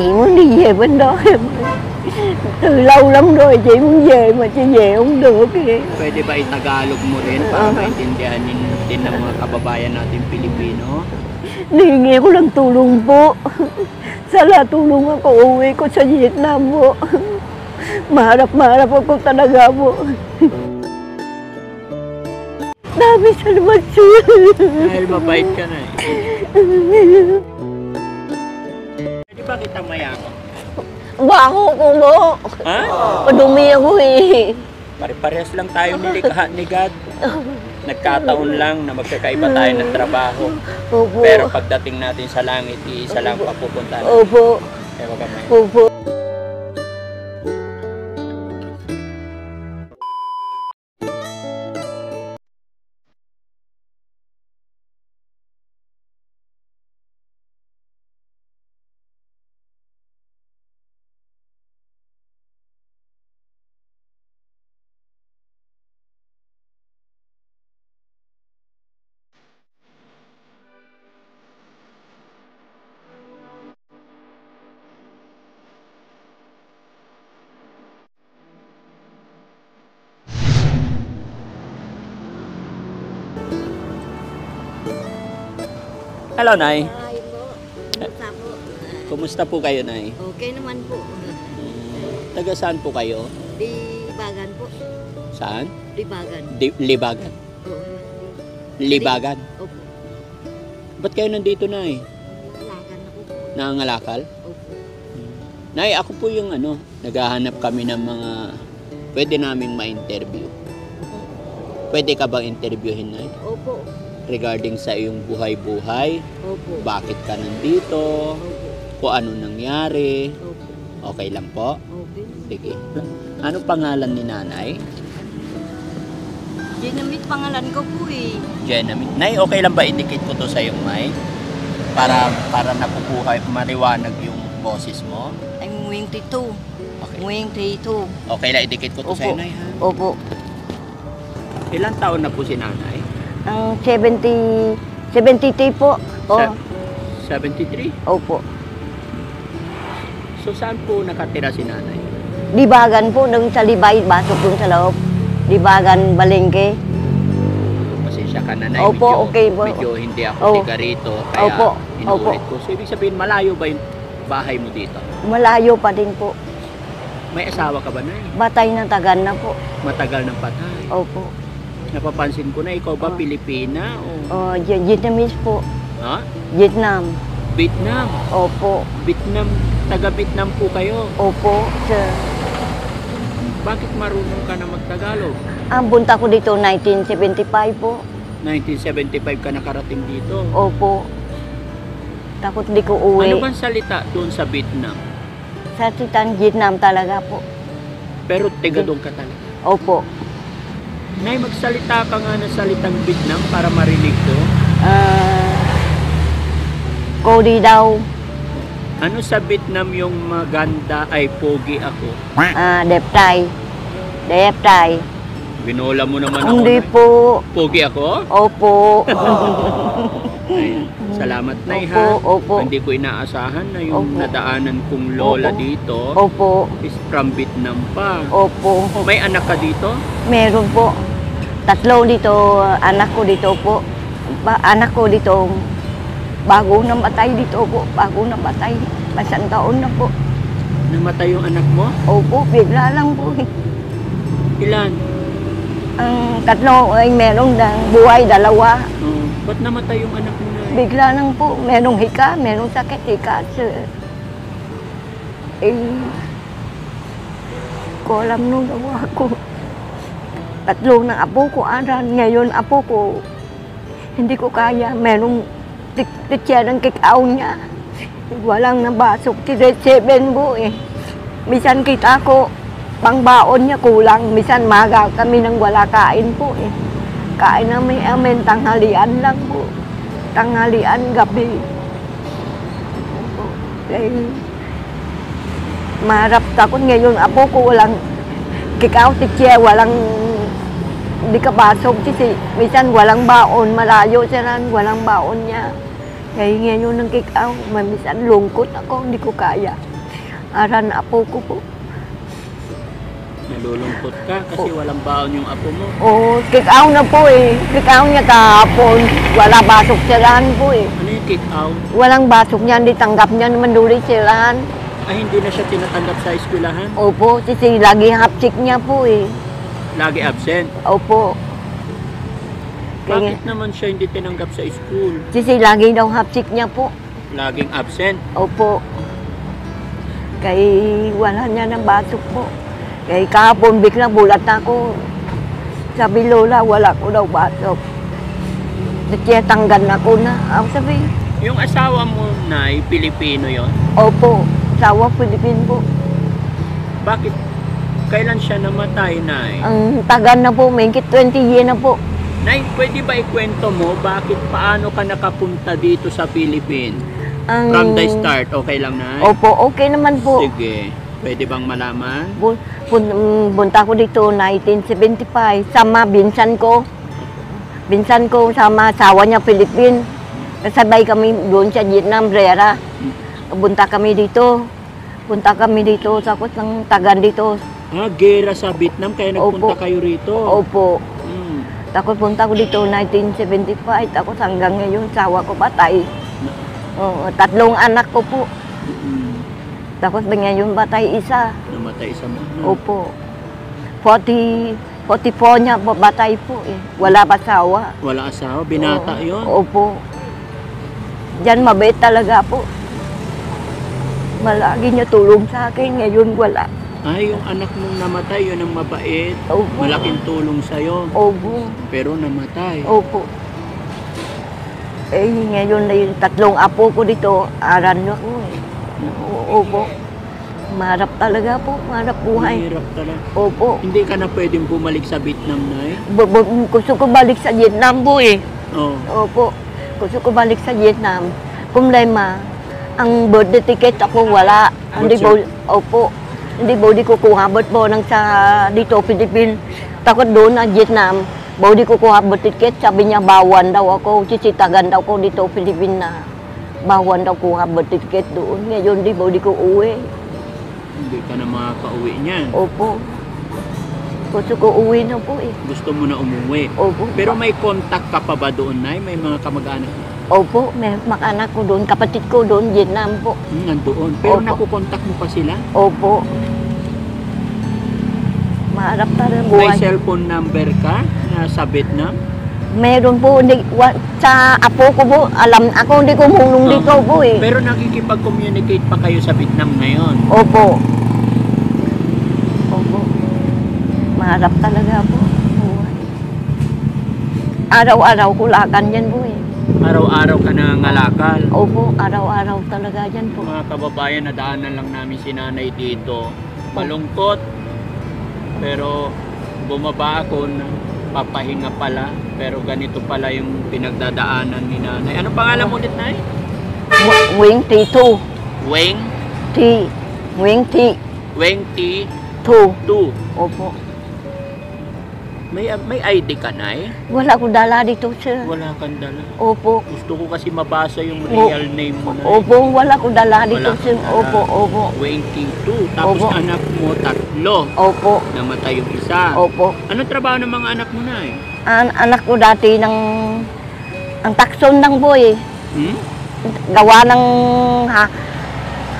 chị muốn đi về bên đó em. Từ lâu lắm rồi chị muốn về mà chị về không được. Pwede ba i-Tagalog mo rin para maintindihan din ng mga kababayan natin Pilipino? Hihingi ko lang tulong po. Sana tulungan ko uwi ko sa Vietnam po. Maharap ako talaga po. Dami salamat siya. Dahil mabait ka na eh. Pwede ba kitang mayakap? Baho ko po. Ha? Padumi ako eh. Pare-parehas lang tayo nilikha ni God. Nagkataon lang na magkakaiba tayo ng trabaho. Opo. Pero pagdating natin sa langit, iisa lang papupuntahan. Opo. Kaya wag kang Opo. Hello, Nay. Ay po. Kumusta po? Kumusta po kayo, Nay? Okay naman po. Taga saan po kayo? Libagan po. Saan? Libagan. Libagan. Oo. Libagan. Opo. Ba't kayo nandito, Nay? Lagan ako po. Nangangalakal? Opo. Nay, ako po yung naghahanap kami ng mga pwede naming ma-interview. Pwede ka bang interviewin, Nay? Opo. Regarding sa iyong buhay-buhay, Opo. bakit ka nandito, Opo. kung ano nangyari, Opo. okay lang po? Okay. Sige. Ano pangalan ni Nanay? Ginamit pangalan ko po eh. Jenamit. Nay, okay lang ba idikit ko to sa iyong mic? Para nakukuha, mariwanag yung boses mo? I'm wing T2. Okay. Wing T2. Okay lang, idikit ko to sa iyo, Nay, ha? Opo. Ilang taon na po si Nanay? Ang 73 po. Oh. 73? Opo. So, saan po nakatira si Nanay? Libagan po, nung sa Libay, basok dun sa loob. Libagan, Balengke. Pasensya ka na, Nay. Opo, medyo, okay po. medyo hindi ako Oh. tiga rito, kaya Opo, inuulit ko. So, ibig sabihin, malayo ba yung bahay mo dito? Malayo pa din po. May asawa ka ba, Nay? Batay na tagan na po. Matagal ng patay. Opo. Napapansin ko na, ikaw ba Oh. Pilipina o... Oh, Vietnamese po. Ha? Vietnam. Vietnam. Opo. Vietnam. Taga-Vietnam po kayo. Opo, sir. Bakit marunong ka na magtagalog? Ang bunta ko dito, 1975 po. 1975 ka nakarating dito. Opo. Takot di ko uwi. Ano bang salita doon sa Vietnam? Sa Titan, Vietnam talaga po. Pero tiga doon ka talaga. Opo. Nay, magsalita ka nga ng salitang Vietnam para marinig ko. Cô đi đâu? Ano sa Vietnam yung maganda ay pogi ako? Đẹp trai. Đẹp trai. Binola mo naman ako. Hindi Nay. po. Pogi ako? Opo. Ay, salamat, Nay, Opo, ha? opo. Hindi ko inaasahan na yung Opo. nadaanan kong lola Opo. dito Opo. is from Vietnam pa. Opo. May anak ka dito? Meron po. Tatlo dito, anak ko dito po. Anak ko dito, bago namatay dito po. Bago namatay. Masang taon na po. Namatay yung anak mo? Opo, bigla lang po. Ilan? Ang tatlo ay meron ng buhay, dalawa. Oh, ba't namatay yung anak mo, Nay? Bigla lang po. Merong hika, merong sakit hika. Ko alam nung gawa ko. Tatlo ng apo ko aran. Ngayon apo ko, hindi ko kaya. Merong titya ng kikaw niya. Walang nabasok. T7 po eh. Misan kita ko, pangbaon niya kulang. Misan maga kami nang wala kain po eh. Kain namin amin, tanghalian lang po. Tanghalian, gabi. Eh, maharap takot ngayon apo ko walang kikaw titya, walang di ka pasok kasi minsan walang baon, malayo siya walang baon niya. Kaya ngayon ng kikaw, minsan lungkot ako, hindi ko kaya. Aran na apo ko po. Nalulungkot ka kasi walang baon yung apo mo. Oo, kick-out na po eh. Kick-out niya kahapon. Wala basok silahan po eh. Ano yung kick out? Walang basok niya, hindi tanggap niya naman duli silahan. Ay, hindi na siya tinatanggap sa eskwelahan? Opo, kasi lagi hapsik niya po eh. Lagi absent? Opo. Kaya, Bakit naman siya hindi tinanggap sa school? kasi lagi daw hapsik niya po. Laging absent? Opo. Kaya wala niya ng basok po. Kaya kahapon biglang bulat ako. Sabi Lola, wala ko daw basok. Tanggan ako na. Ako sabi, Yung asawa mo, Nay, Pilipino yon. opo, sawa Pilipin po. Bakit? Kailan siya namatay, Nay? Ang tagal na po, may 20 years na po. Nay, pwede ba ikwento mo paano ka nakapunta dito sa Philippines? Ang, From the start, okay lang, Nay? Opo, okay naman po. Sige. Pwede bang malaman? Punta ko dito 1975 sama binsan ko. Binsan ko sama asawa niya Philippine. Kasabay kami doon sa Vietnam, Rera. Punta kami dito. Tapos ng tagan dito. Ah, gera sa Vietnam, kaya nagpunta Opo. kayo rito? Opo. Hmm. Tapos punta ko dito 1975. Tapos hanggang ngayon, asawa ko patay. Oo, 3 anak ko po. Mm. Tapos ngayon batay isa. Namatay isa mo. No? Opo. 44 niya po, batay po eh. Wala pa asawa. Wala asawa, binata Oo. yon. Opo. Diyan mabait talaga po. Malagi niya tulong sa akin, ngayon wala. Ay, yung anak mong namatay, yun ang mabait. Opo. Malaking tulong sa'yo. Opo. Pero namatay. Opo. Eh, ngayon na yung 3 apo ko dito, aran na ko eh. Opo. Marap talaga po, marap buhay. Mahirap talaga. Opo. Hindi ka na pwedeng bumalik sa Vietnam, Nay? Gusto ko balik sa Vietnam po eh. Oh. Opo. Gusto ko balik sa Vietnam. Kumlema, ang birthday ticket ako wala. Hindi po, opo. Hindi po di ko kuha. Ba't po nang sa dito, Philippines. Takot doon na Vietnam. Bawa di ko kuha birthday ticket. Sabi niya, bawan daw ako. Sisitagan daw ko dito, Philippines na. Bawan daw kuha birthday ticket doon. Ngayon di po di ko uwi. Hindi ka na makaka-uwi niyan. Opo. Gusto ko uwi na po eh. Gusto mo na umuwi. Opo. Pero may contact ka pa ba doon, Nay? May mga kamag-anak mo? Opo, may mag-anak ko doon. Kapatid ko doon, Vietnam po. Nandoon. Pero Opo. nakukontak mo pa sila? Opo. Maharap talaga May buhay. cellphone number ka na sa Vietnam? Meron po, sa apo ko po, alam ako, hindi ko mulong dito po eh. Pero nakikipag-communicate pa kayo sa Vietnam ngayon? Opo. Opo. Maharap talaga po. Buhay. Araw-araw kulakan yan po eh. Araw-araw ka nangangalakal. Opo, araw-araw talaga yan po. Mga kababayan, nadaanan lang namin si nanay dito. Malungkot. Pero bumaba ako na papahinga pala. Pero ganito pala yung pinagdadaanan ni nanay. Anong pangalan mo ulit, Nay? Wing T2. Weng? T. Wing T. Weng T. 2. 2. Opo. May ID ka, Nay? Wala ko dala dito sir. Wala kang dala. Opo. Gusto ko kasi mabasa yung real name mo, Nay. Opo, wala ko dala dito Wala sir. kang dala. Opo, opo. Weng T2. Tapos Opo. anak mo 3. Opo. Namatay yung isa. Opo. Anong trabaho ng mga anak mo, Nay? Anak ko dati ang takson ng boy. Hmm? Gawa ng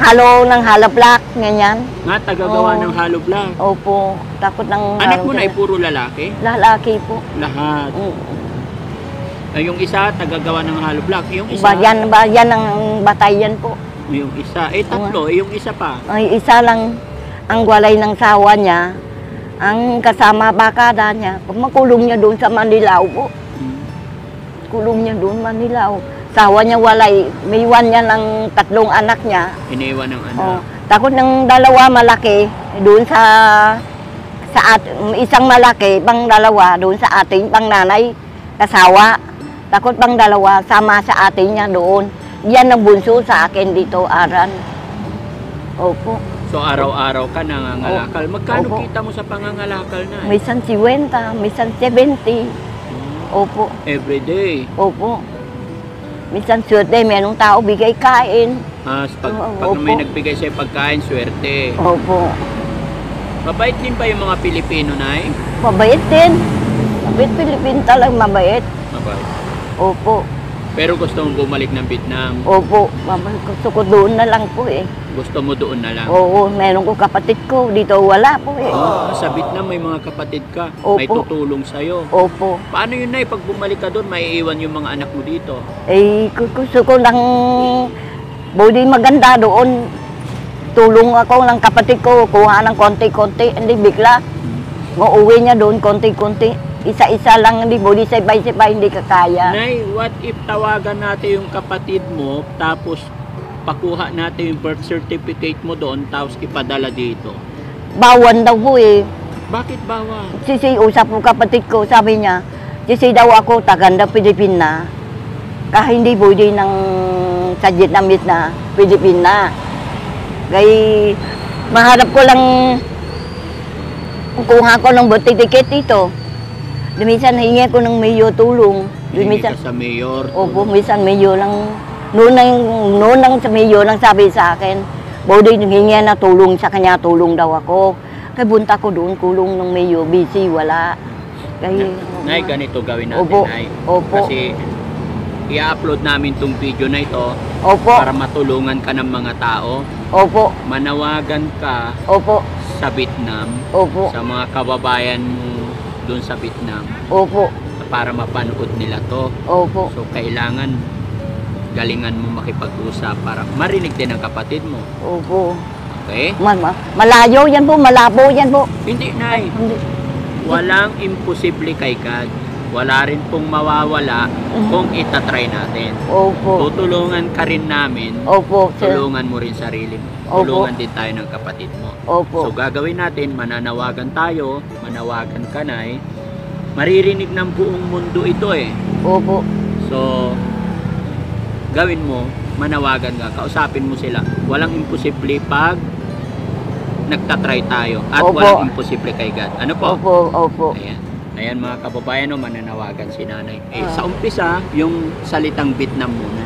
halo ng halablak, ganyan. Nga, tagagawa Oo. ng hollow block. Opo. Takot ng Anak mo na ay puro lalaki? lalaki po. Lahat. Mm. Ay, yung isa, tagagawa ng hollow block. Yung isa, Bayan ng batayan po. yung isa. Eh, 3. Eh, yung isa pa. Ay isa lang ang gwalay ng sawa niya. Ang kasama bakada niya. Makulong niya doon sa Manilao po. Hmm. Kulong niya doon Manilao. Sawa niya walay. May iwan niya ng 3 anak niya. Iniwan ng anak. Oh, takot ng 2 malaki doon sa isang malaki, pang 2 doon sa ating pang nanay, kasawa. Takot pang 2 sama sa ating niya doon. Yan ang bunso sa akin dito, Aran. Opo. So, araw-araw ka nangangalakal. Magkano Opo. kita mo sa pangangalakal, na? Minsan 50, minsan 70. Opo. Every day. Opo. Minsan swerte, merong tao bigay kain. Pag Opo. may nagbigay sa'yo pagkain, swerte. Opo. Mabait din ba yung mga Pilipino, Nay? Mabait din. Mabait, Pilipin talagang mabait. Mabait. Opo. Pero gusto mong bumalik ng Vietnam. Opo. Mabait. Gusto ko doon na lang po eh. Gusto mo doon na lang. Oo, meron ko kapatid ko. Dito wala po eh. Sa Vietnam may mga kapatid ka. Opo. May tutulong sa'yo. Opo. Paano yun, Nay? Pag bumalik ka doon, maiiwan yung mga anak mo dito. Eh, gusto ko lang body maganda doon. Tulong ako ng kapatid ko, kuha ng konti-konti, hindi bigla. Mauwi niya doon, konti-konti. Isa-isa lang, hindi body sabay-sabay, hindi kakaya. Nay, what if tawagan natin yung kapatid mo, tapos pakuha natin yung birth certificate mo doon, tapos ipadala dito? Bawan daw po eh. Bakit bawal? Sisi, usap ko kapatid ko, sabi niya, sisi daw ako, tagandang Pilipina. Kahit hindi body ng sa Vietnamese na Pilipina. Kaya maharap ko lang kuha ko ng birth certificate dito. Minsan hingi ko ng mayo tulong. Hindi ka sa mayor. Opo, minsan mayo lang. Noon lang sa mayo lang sabi sa akin. Body hingi na tulong sa kanya, tulong daw ako. Kaya bunta ko doon, kulong ng mayo, busy, wala. Kaya, Nay, ganito gawin natin, Opo. Nay. Opo. Kasi i-upload namin tong video na ito Opo. para matulungan ka ng mga tao. Opo. Manawagan ka Opo. sa Vietnam, Opo. sa mga kababayan mo doon sa Vietnam, Opo. para mapanood nila to. Opo. So, kailangan galingan mo makipag-usap para marinig din ang kapatid mo. Opo. Okay? Malayo yan po, malabo yan po. Hindi, Nay. Hindi. Walang imposible kay God. Wala rin pong mawawala kung itatry natin. Opo. Tutulungan ka rin namin. Opo, sir. Tulungan mo rin sarili mo. Opo. Tulungan din tayo ng kapatid mo. Opo. So gagawin natin, mananawagan tayo, manawagan ka, Nay. Maririnig ng buong mundo ito eh. Opo. So gawin mo, manawagan ka, kausapin mo sila. Walang imposible pag nagtatry tayo at Opo. walang imposible kay God. Ano po? Opo. Opo. Ayan. Ayan mga kababayan, no, mananawagan si Nanay. Sa umpisa, yung salitang Vietnam muna.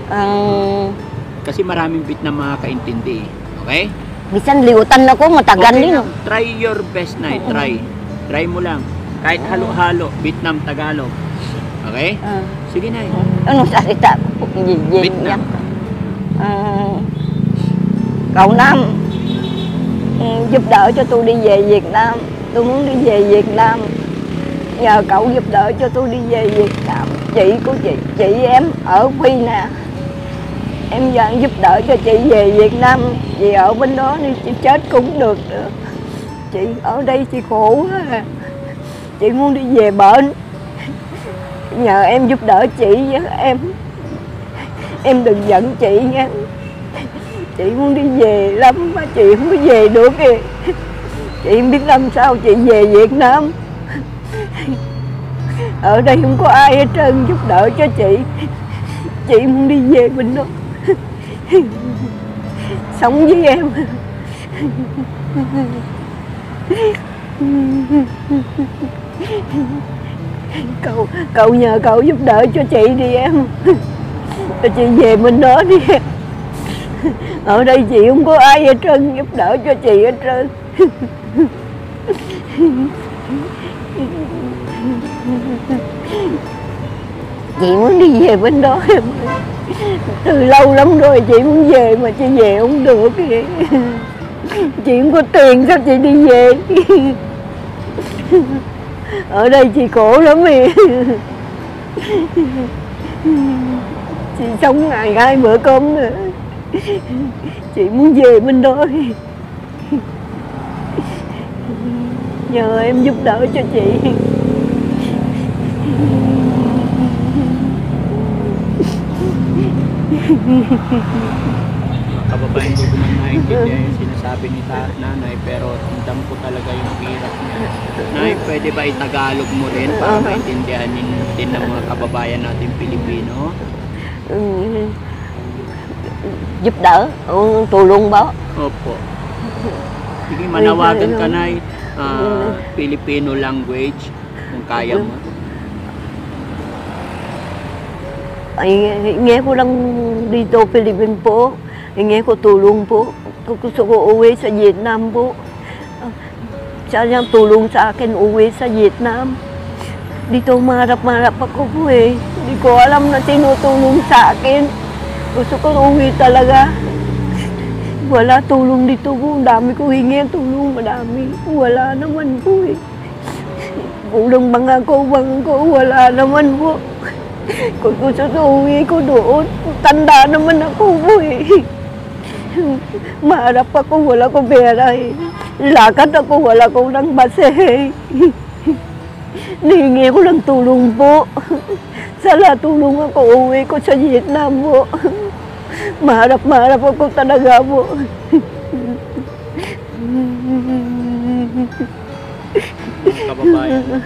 Ang Kasi maraming Vietnam makakaintindi. Okay? bisan liutan ako, matagan Okay din. lang. Try your best, Nay. Try. Try mo lang. Kahit halo-halo, Vietnam, Tagalog. Okay? Sige, Nay. Ano salita po? Vietnam. Cậu Năm giúp đỡ cho tôi đi về Việt Nam. Tôi muốn đi về Việt Nam. Nhờ cậu giúp đỡ cho tôi đi về Việt Nam. Chị của chị em ở Phi nè. Em vẫn giúp đỡ cho chị về Việt Nam. Vì ở bên đó đi chị chết cũng được nữa. Chị ở đây chị khổ quá à. Chị muốn đi về bệnh. Nhờ em giúp đỡ chị với em. Em đừng giận chị nha. Chị muốn đi về lắm mà chị không có về được kìa. Chị không biết làm sao chị về Việt Nam. Ở đây không có ai hết trơn giúp đỡ cho chị. Chị muốn đi về bên đó sống với em. Cậu nhờ cậu giúp đỡ cho chị đi em. Cho chị về bên đó đi em. Ở đây chị không có ai hết trơn giúp đỡ cho chị hết trơn. Chị muốn đi về bên đó em. Từ lâu lắm rồi chị muốn về mà chị về không được kìa. Chị không có tiền sao chị đi về. Ở đây chị khổ lắm kìa. Chị sống ngày 2 bữa cơm nữa. Chị muốn về bên đó. Nhờ em giúp đỡ cho chị. Kababayan ko naman maintindihan yung sinasabi ni Nanay, pero tandam ko talaga yung hirap niya. Nay, pwede ba itagalog mo rin para maintindihan din ng mga kababayan natin Pilipino? Giúp đỡ, tulong ba? Opo. Sige, manawagan ka, Nay. Filipino language, kung kaya mo. Ay, hingi ko lang dito, Philippines po. Hingi ko tulong po. Gusto ko uwi sa Vietnam po. Siya tulong sa akin uwi sa Vietnam. Dito marap-marap ako po eh. Hindi ko alam na tinutulong sa akin. Gusto ko uwi talaga. Wala tulong dito po. Ang dami ko hingi ang tulong. Madami. Wala naman po eh. Kulang mga ko, wala naman po. Kung gusto ko uwi ko doon, tanda naman ako po eh. Maharap ako, wala ko pera eh. Lakad ako, wala ko ng base eh. Nihingi ko lang tulong po. Sala tulong ako, uwi ko sa Vietnam po. Maharap ako talaga po. Kababayan,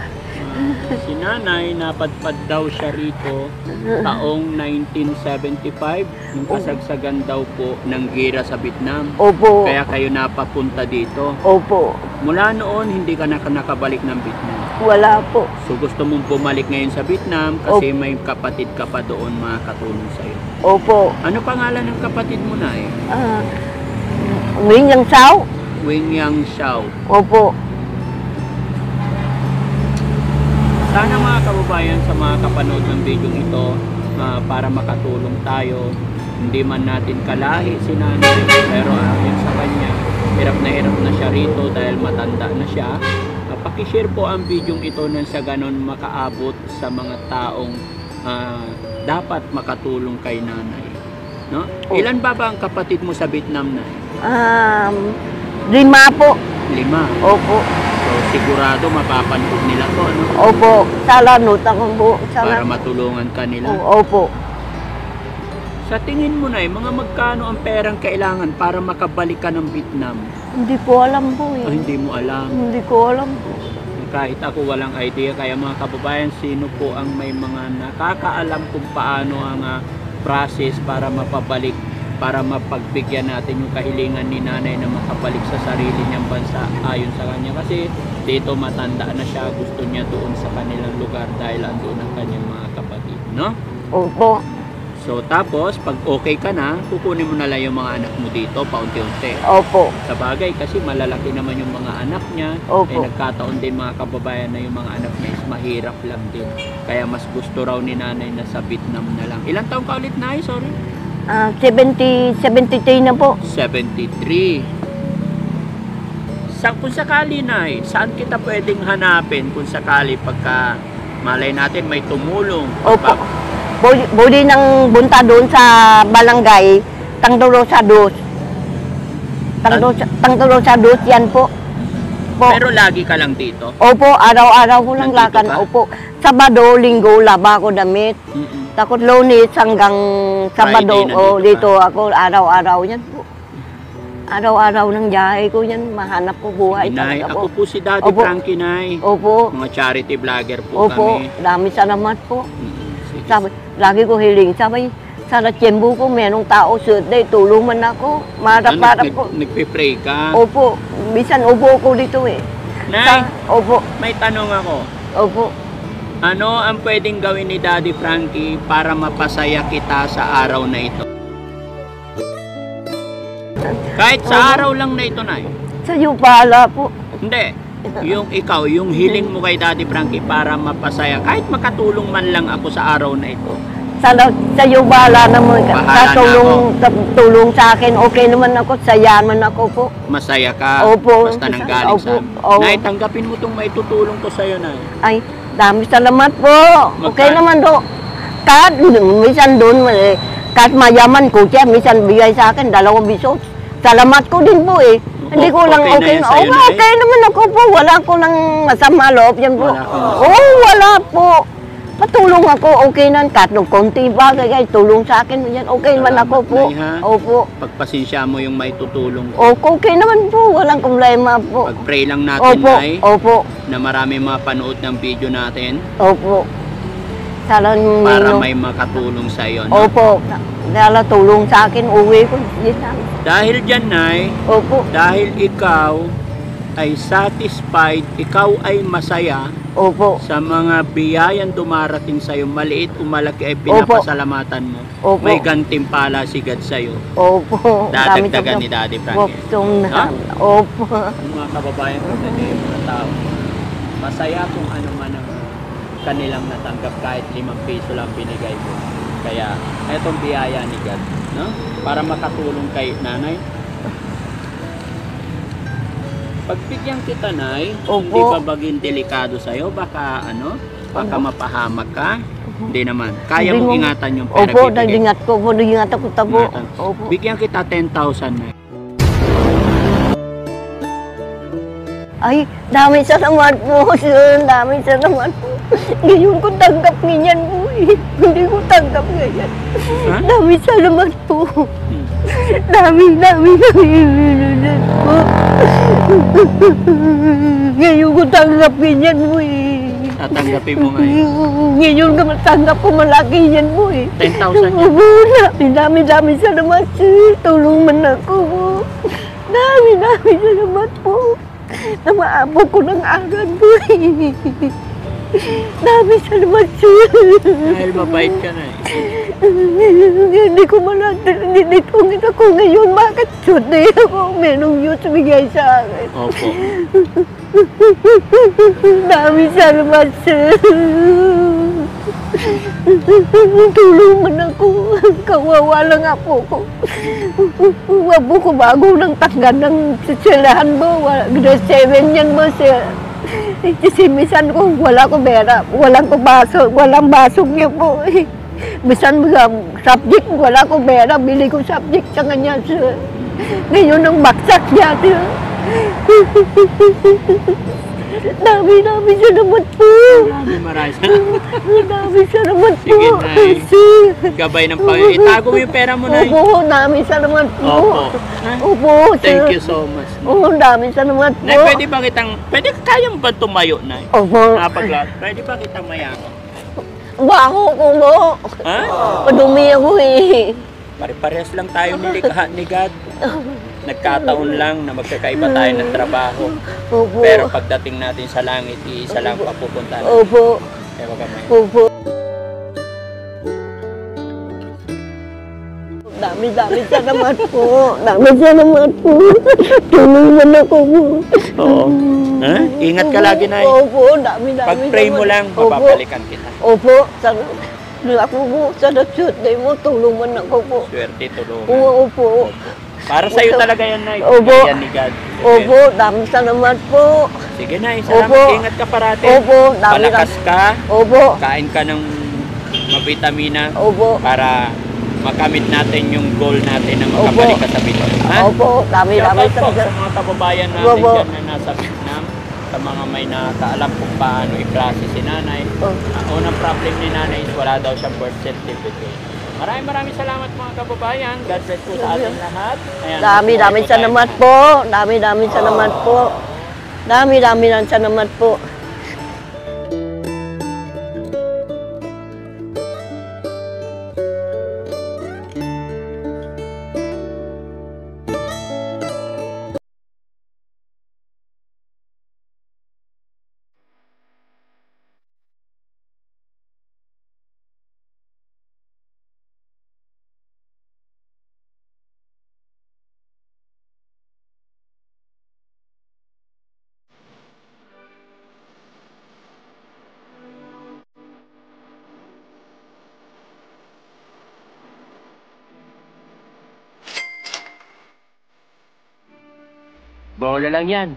si nanay napadpad daw siya rito taong 1975 nung kasagsagan daw po ng gera sa Vietnam. Opo. Kaya kayo napapunta dito. Opo. Mula noon hindi ka nakabalik ng Vietnam. Wala po. So gusto mong bumalik ngayon sa Vietnam kasi may kapatid ka pa doon makakatulong sa'yo. Opo. Ano pangalan ng kapatid mo na eh? Wing Yang Sao? Wing Yang Xiao. Opo. Sana mga kababayan sa mga kapanood ng video ito para makatulong tayo. Hindi man natin kalahi si nanay pero ayon sa kanya hirap na siya rito dahil matanda na siya. Pakishare po ang video ito nang sa ganon makaabot sa mga taong dapat makatulong kay nanay. No? Ilan ba ang kapatid mo sa Vietnam na? 5 po. 5. Opo. So sigurado mapapanood nila to, ano? Opo. Salanot ako po. Para matulungan ka nila. Opo. Sa tingin mo na mga magkano ang perang kailangan para makabalik ka ng Vietnam? Hindi ko alam po eh. Hindi mo alam. Hindi ko alam po. Kahit ako walang idea. Kaya mga kababayan, sino po ang may mga nakakaalam kung paano ang process para mapabalik, para mapagbigyan natin yung kahilingan ni nanay na makabalik sa sarili niyang bansa ayon sa kanya. Kasi dito matanda na siya, gusto niya doon sa kanilang lugar dahil andun ang kanyang mga kapatid, no? Opo. So tapos, pag okay ka na, kukunin mo na lang yung mga anak mo dito, paunti-unti. Opo. Sa bagay, kasi malalaki naman yung mga anak niya. Opo. Eh nagkataon din mga kababayan na yung mga anak niya is mahirap lang din. Kaya mas gusto raw ni nanay na sa Vietnam na lang. Ilang taong ka ulit, Nay? Sorry? 73 na po. 73. Kung sakali, Nay, saan kita pwedeng hanapin kung sakali pagka malay natin may tumulong? Opo. Budi nang bunta doon sa barangay, Tangdorosados. Tangdorosados yan po. Pero lagi ka lang dito? Opo, araw-araw ko lang Nandito lakan. ka? Opo. Sabado, Linggo, laba ko damit. Takot Lunes hanggang Sabado. Friday, O, nandito dito ako, araw-araw yan po. Araw-araw ng biyahe ko yan, mahanap ko buhay Nay, talaga ako po. po si Daddy Opo. Frankie, Nay. Opo. Mga charity vlogger po Opo, kami. dami salamat po. Sige. Sabi, lagi ko hiling, sabi, sa tiyembo ko, merong tao birthday, tulong man ako. Marap-marap ko. Nagpe-pray ka? Opo, bisan upo ko dito eh. Nay, Opo, may tanong ako. opo. Ano ang pwedeng gawin ni Daddy Frankie para mapasaya kita sa araw na ito? Kahit sa araw lang na ito, Nay. Sa iyo pala po. Hindi. Yung ikaw, yung hiling mo kay Daddy Frankie para mapasaya, kahit makatulong man lang ako sa araw na ito. Sa iyo bala naman. Bahala Sa tulong sa akin, okay naman ako, saya man ako po. Masaya ka. Opo. Basta nanggaling sa Opo. Oo. Nay, tanggapin mo itong maitutulong ko sa'yo, Nay. Ay, dami salamat po. Okay Magkano? naman do. Kahit minsan doon, kahit mayaman ko siya, minsan bigay sa akin, 2 bisos. Salamat ko din po eh. Hindi ko lang okay na okay. yan sa'yo, Nay? Okay naman ako po. Wala ko lang masama loob yan po. Wala kang- Oo, wala po. Patulong ako, okay na. Kahit nung konti ba, kaya tulong sa akin. Yan, okay naman Salamat, ako po. Nay, ha? Opo. Pagpasensya mo yung maitutulong ko. Okay naman po. Walang problema po. Pag-pray lang natin, Opo, Nay, opo, na marami mapanood ng video natin opo. Sana para ninyo. may makatulong sa iyo. No? Opo. Dala tulong sa akin, uwi ko. Yan lang. Dahil dyan, Nay, Opo. dahil ikaw ay satisfied, ikaw ay masaya Opo. sa mga biyayang dumarating sa iyo, maliit o malaki ay pinapasalamatan mo. Opo. May gantimpala si God sa iyo. Opo. Dadagdagan ni Daddy Frankie. Ha? Opo. Ang mga kababayan ko sa yung mga tao, masaya kung ano man ang kanilang natanggap kahit 5 piso lang binigay ko. Kaya, etong biyaya ni God, no? Para makatulong kay nanay. Pagbigyan kita, Nay, Opo. hindi pa baging delikado sa'yo? Baka, baka mapahamak ka? Hindi naman. Kaya Hindi mong mo- ingatan yung pera Opo, bibigay. nagingat ko po, nagingat ako tabo. Ingatan. Opo. Bigyan kita 10,000, Nay. Ay, dami salamat po, sir. Dami salamat po. Ngayon ko tanggap ganyan po eh. Hindi ko tanggap ganyan. Ha? Dami salamat po. Hmm. Dami salamat po. Ngayon ko tanggap ganyan po eh. Tatanggapin mo ngayon. Ngayon ko matanggap ko malaki yan po eh. 10,000 yan. Opo, dami salamat sir. Tulong man ako po. Dami salamat po. Na maabot ko ng aral po eh. Dami salamat sir. Dahil mabait ka na eh. Hindi ko nitungin ako ngayon. Bakit suti ako? Merong Diyos bigay sa akin. Opo. Dami salamat sir. Tulong man ako. Kawawa lang ako ko. Wabo ko bago nang tanggan ng sisilahan mo. Grade 7 yan mo sir. Simisan ko, wala ko pera, walang ko baso, walang basog niya po. Misan mga subject, wala ko pera, bili ko subject sa kanya sir. Ngayon ang baksak niya sir. Dami salamat po. Marami salamat. Dami salamat po. Sige, Nay. Sir. Gabay ng Panginoon. Itago mo yung pera mo, Nay. Opo, dami salamat po. Opo. Opo, sir. Thank you so much. Oo, dami salamat po. Nay, kaya mo ba tumayo, Nay? Opo. Napaglat. Pwede ba kitang mayakap? Baho ko mo. Ha? Padumi ako eh. Pare-parehas lang tayo nilikha ni God. Nagkataon lang na magkakaiba tayo ng trabaho. Opo. Pero pagdating natin sa langit, iisa lang papupunta natin. Opo. Kaya wag ka may. Opo. Dami salamat po. Dami salamat po. Tulungan ako po. Oo. Ha? Ingat ka lagi, Nay. Opo, dami Pag-pray mo lang, Opo. mapapalikan kita. Opo. Ako po, sa nagsuot mo, tulungan ako po. Swerte, tulungan. Opo. Para sa'yo talaga yan, Nay. Opo. Yan ni God. Opo, dami salamat po. Sige, Nay. Salamat. Opo. Ingat ka parati. Opo, Palakas ka. Opo. Kain ka ng mabitamina Opo. para makamit natin yung goal natin na makabalik ka sa Bicol. Ha? Opo, dami Shoutout po sa salamat. mga kababayan natin Opo. dyan na nasa Vietnam, sa mga may nakakaalam kung paano i-process si nanay. Oh. Ang unang problem ni nanay is wala daw siyang birth certificate. Maraming salamat mga kababayan. God bless po sa ating lahat. Ayan, Dami mabuhay po salamat tayo. po. Dami salamat po. Dami salamat po. Bola lang yan.